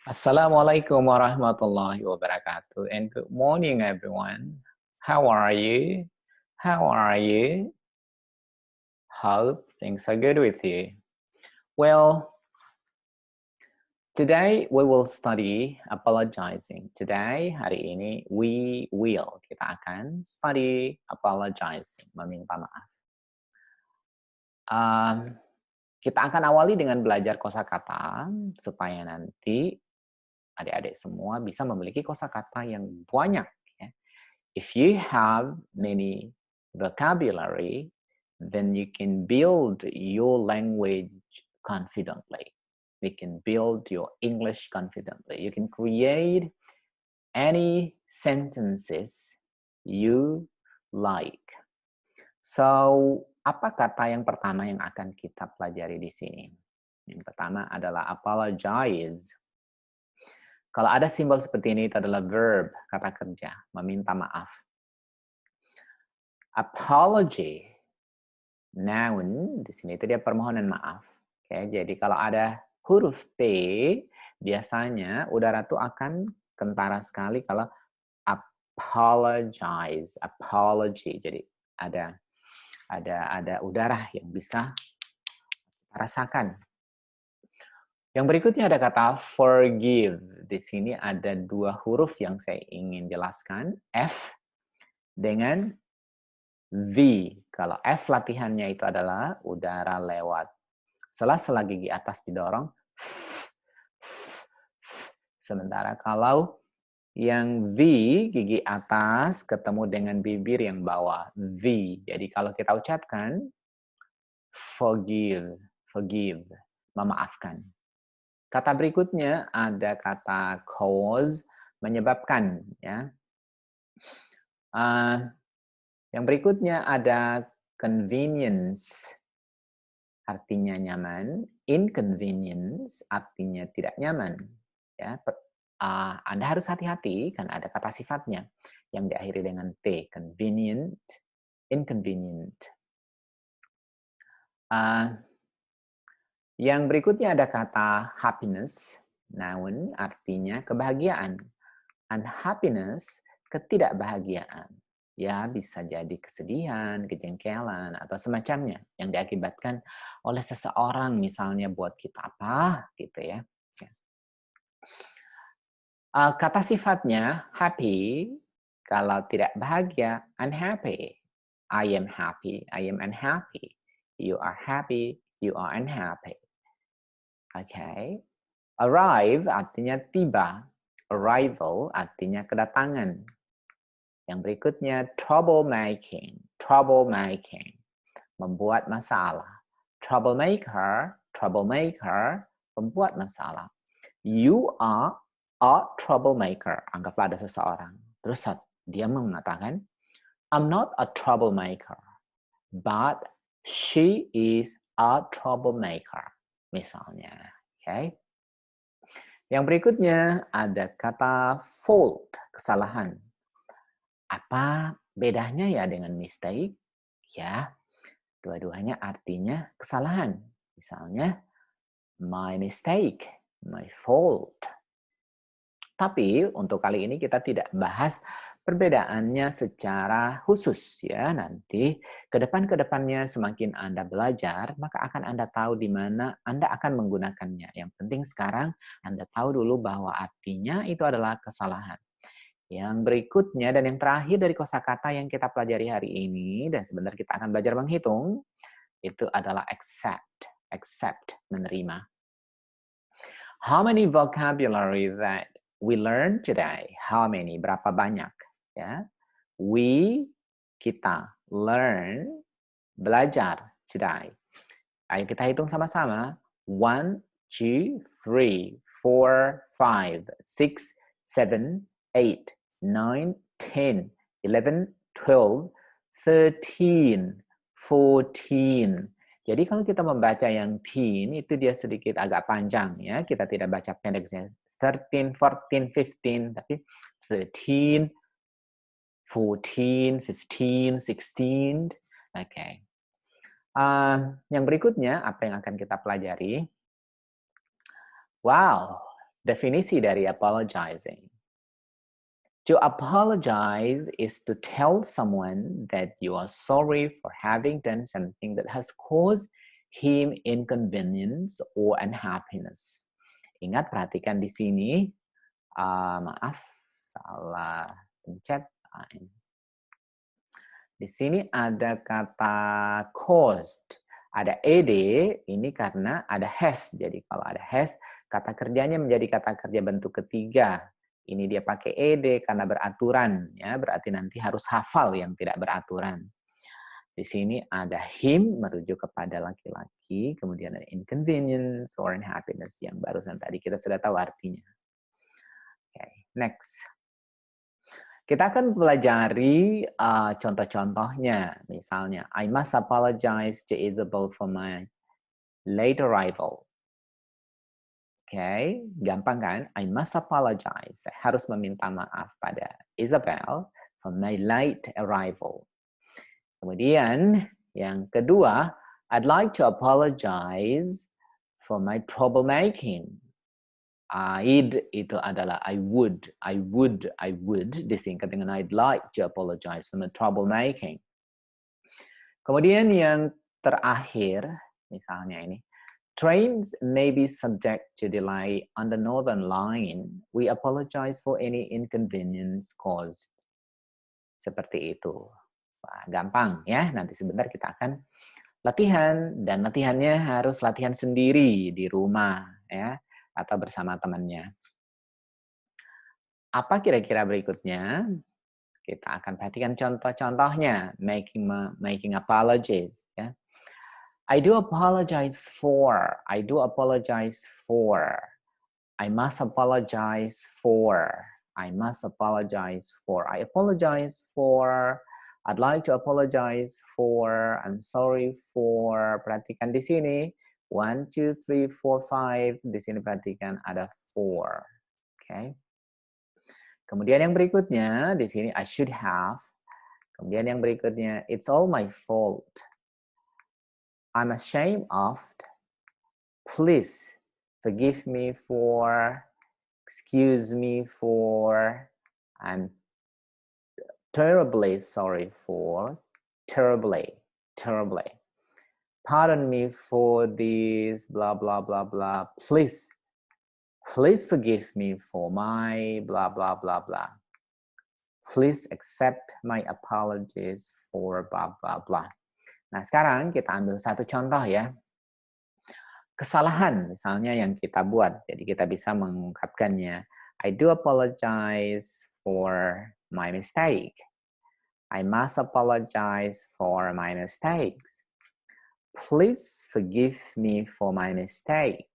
Assalamualaikum warahmatullahi wabarakatuh, and good morning, everyone. How are you? How are you? Hope things are good with you. Well, today we will study apologizing. Today, hari ini, kita akan study apologizing, meminta maaf. Kita akan awali dengan belajar kosakata supaya nanti adik-adik semua bisa memiliki kosakata yang banyak. Ya. If you have many vocabulary, then you can build your language confidently. You can build your English confidently. You can create any sentences you like. So, apa kata yang pertama yang akan kita pelajari di sini? Yang pertama adalah apologize. Kalau ada simbol seperti ini, itu adalah verb, kata kerja, meminta maaf. Apology, noun, di sini itu dia permohonan maaf. Oke, jadi kalau ada huruf P, biasanya udara itu akan kentara sekali kalau apologize, apology. Jadi ada udara yang bisa rasakan. Yang berikutnya ada kata forgive. Di sini ada dua huruf yang saya ingin jelaskan, F dengan V. Kalau F latihannya itu adalah udara lewat sela-sela gigi atas didorong. Sementara kalau yang V, gigi atas ketemu dengan bibir yang bawah, V. Jadi kalau kita ucapkan forgive, forgive, memaafkan. Kata berikutnya ada kata cause, menyebabkan. Ya. Yang berikutnya ada convenience, artinya nyaman. Inconvenience, artinya tidak nyaman. Ya, Anda harus hati-hati karena ada kata sifatnya yang diakhiri dengan T. Convenient, inconvenient. Yang berikutnya ada kata happiness, noun, artinya kebahagiaan. Unhappiness, ketidakbahagiaan. Ya, bisa jadi kesedihan, kejengkelan, atau semacamnya yang diakibatkan oleh seseorang, misalnya buat kita apa, gitu ya. Kata sifatnya happy, kalau tidak bahagia, unhappy. I am happy, I am unhappy. You are happy, you are unhappy. Okay. Arrive artinya tiba. Arrival artinya kedatangan. Yang berikutnya troublemaking. Troublemaking, membuat masalah. Troublemaker, troublemaker, pembuat masalah. You are a troublemaker. Anggaplah ada seseorang. Terus dia mengatakan, I'm not a troublemaker, but she is a troublemaker. Misalnya, okay? Yang berikutnya ada kata fault, kesalahan. Apa bedanya ya dengan mistake? Ya, dua-duanya artinya kesalahan. Misalnya, my mistake, my fault. Tapi untuk kali ini kita tidak bahas perbedaannya secara khusus ya. Nanti ke depannya semakin Anda belajar, maka akan Anda tahu di mana Anda akan menggunakannya. Yang penting sekarang Anda tahu dulu bahwa artinya itu adalah kesalahan. Yang berikutnya dan yang terakhir dari kosakata yang kita pelajari hari ini, dan sebentar kita akan belajar menghitung, itu adalah accept. Accept, menerima. How many vocabulary that we learn today? How many? Berapa banyak? Ya. We, kita, learn, belajar today. Ayo kita hitung sama-sama. 1, 2, 3, 4, 5, 6, 7, 8, 9, 10, 11, 12, 13, 14. Jadi kalau kita membaca yang teen, itu dia sedikit agak panjang ya. Kita tidak baca pendeknya 13, 14, 15, tapi 13, 14, 15, 16. Oke. Yang berikutnya, apa yang akan kita pelajari? Wow, Definisi dari apologizing. To apologize is to tell someone that you are sorry for having done something that has caused him inconvenience or unhappiness. Ingat, perhatikan di sini. Maaf, salah pencet. Di sini ada kata caused. Ada ed, ini karena ada has. Jadi kalau ada has, kata kerjanya menjadi kata kerja bentuk ketiga. Ini dia pakai ed karena beraturan, ya, berarti nanti harus hafal yang tidak beraturan. Di sini ada him merujuk kepada laki-laki, kemudian ada inconvenience or unhappiness yang barusan tadi kita sudah tahu artinya. Oke, next. Kita akan pelajari contoh-contohnya. Misalnya, I must apologize to Isabel for my late arrival. Oke, gampang kan? I must apologize. Saya harus meminta maaf pada Isabel for my late arrival. Kemudian, yang kedua, I'd like to apologize for my troublemaking. I'd itu adalah I would disingkat dengan I'd like to apologize for my troublemaking. Kemudian yang terakhir, misalnya ini, trains may be subject to delay on the Northern Line. We apologize for any inconvenience caused. Seperti itu. Wah, gampang ya. Nanti sebentar kita akan latihan, dan latihannya harus latihan sendiri di rumah ya, atau bersama temannya. Apa kira-kira berikutnya? Kita akan perhatikan contoh-contohnya, making apologies ya. I do apologize for. I do apologize for. I must apologize for. I must apologize for. I apologize for. I'd like to apologize for. I'm sorry for. Perhatikan di sini. 1, 2, 3, 4, 5. Di sini perhatikan ada for. Okay. Kemudian yang berikutnya di sini I should have. Kemudian yang berikutnya it's all my fault. I'm ashamed of. Please forgive me for. Excuse me for. I'm terribly sorry for. Terribly. Pardon me for this. Blah blah blah blah. Please forgive me for my blah blah blah blah. Please accept my apologies for blah blah blah. Nah, sekarang kita ambil satu contoh ya. Kesalahan misalnya yang kita buat. Jadi kita bisa mengungkapkannya. I do apologize for my mistake. I must apologize for my mistakes. Please forgive me for my mistakes.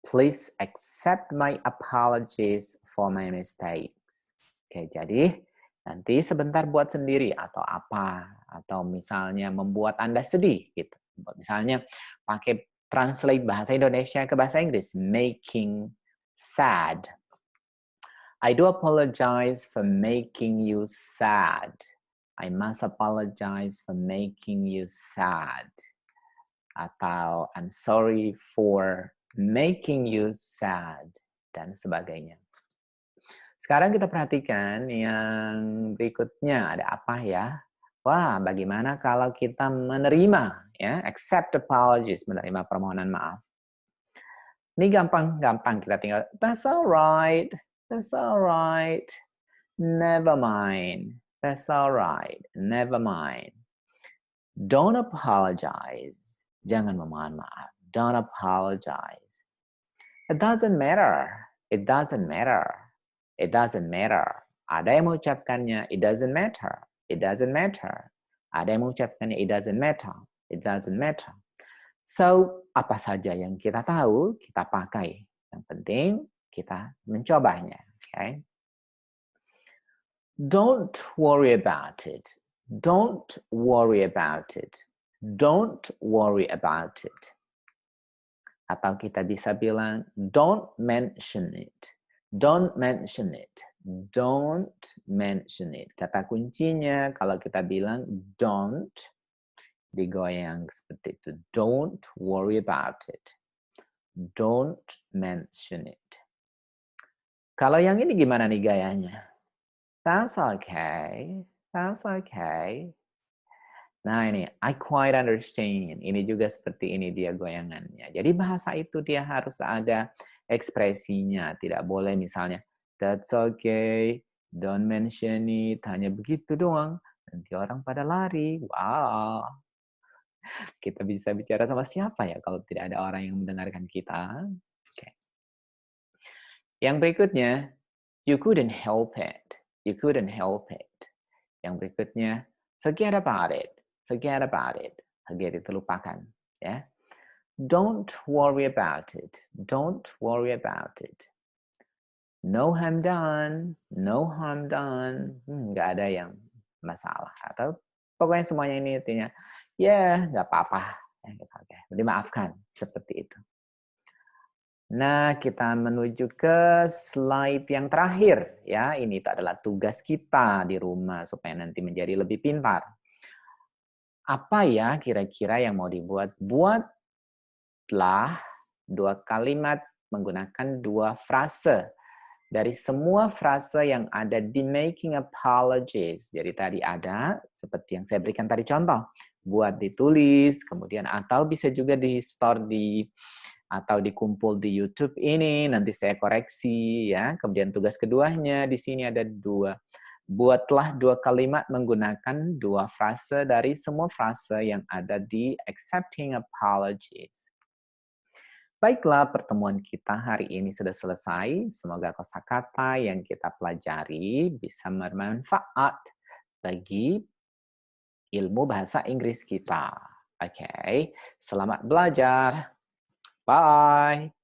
Please accept my apologies for my mistakes. Oke, jadi nanti sebentar buat sendiri atau apa, atau misalnya membuat Anda sedih gitu. Misalnya pakai translate bahasa Indonesia ke bahasa Inggris, making sad. I do apologize for making you sad. I must apologize for making you sad. Atau I'm sorry for making you sad, dan sebagainya. Sekarang kita perhatikan yang berikutnya, ada apa ya? Wah, bagaimana kalau kita menerima, ya, accept apologies, menerima permohonan maaf. Ini gampang kita tinggal, that's alright, never mind, that's alright, never mind. Don't apologize, jangan memohon maaf, don't apologize. It doesn't matter. Ada yang mengucapkannya, it doesn't matter. Ada yang mengucapkannya, it doesn't matter. So, apa saja yang kita tahu, kita pakai. Yang penting, kita mencobanya. Okay? Don't worry about it. Atau kita bisa bilang, don't mention it. Kata kuncinya kalau kita bilang don't, digoyang seperti itu. Don't worry about it. Don't mention it. Kalau yang ini gimana nih gayanya? That's okay. That's okay. Nah ini, I quite understand. Ini juga seperti ini dia goyangannya. Jadi bahasa itu dia harus ada ekspresinya. Tidak boleh misalnya, that's okay, don't mention it. Hanya begitu doang. Nanti orang pada lari. Wow. Kita bisa bicara sama siapa ya kalau tidak ada orang yang mendengarkan kita? Oke. Yang berikutnya, you couldn't help it. You couldn't help it. Yang berikutnya, forget about it. Forget about it. Forget itu lupakan. Ya. Don't worry about it. Don't worry about it. No harm done. No harm done. Nggak ada yang masalah. Atau pokoknya semuanya ini artinya, ya nggak apa-apa. Ya, okay. Dimaafkan. Seperti itu. Nah, kita menuju ke slide yang terakhir. Ya, ini itu adalah tugas kita di rumah supaya nanti menjadi lebih pintar. Apa ya kira-kira yang mau dibuat? Buatlah 2 kalimat menggunakan 2 frase. Dari semua frase yang ada di making apologies. Jadi tadi ada, seperti yang saya berikan tadi contoh. Buat ditulis, kemudian atau bisa juga di-store atau dikumpul di YouTube ini, nanti saya koreksi ya. Kemudian tugas keduanya di sini ada 2. Buatlah 2 kalimat menggunakan 2 frase dari semua frase yang ada di accepting apologies. Baiklah, pertemuan kita hari ini sudah selesai. Semoga kosakata yang kita pelajari bisa bermanfaat bagi ilmu bahasa Inggris kita. Oke, selamat belajar. Bye.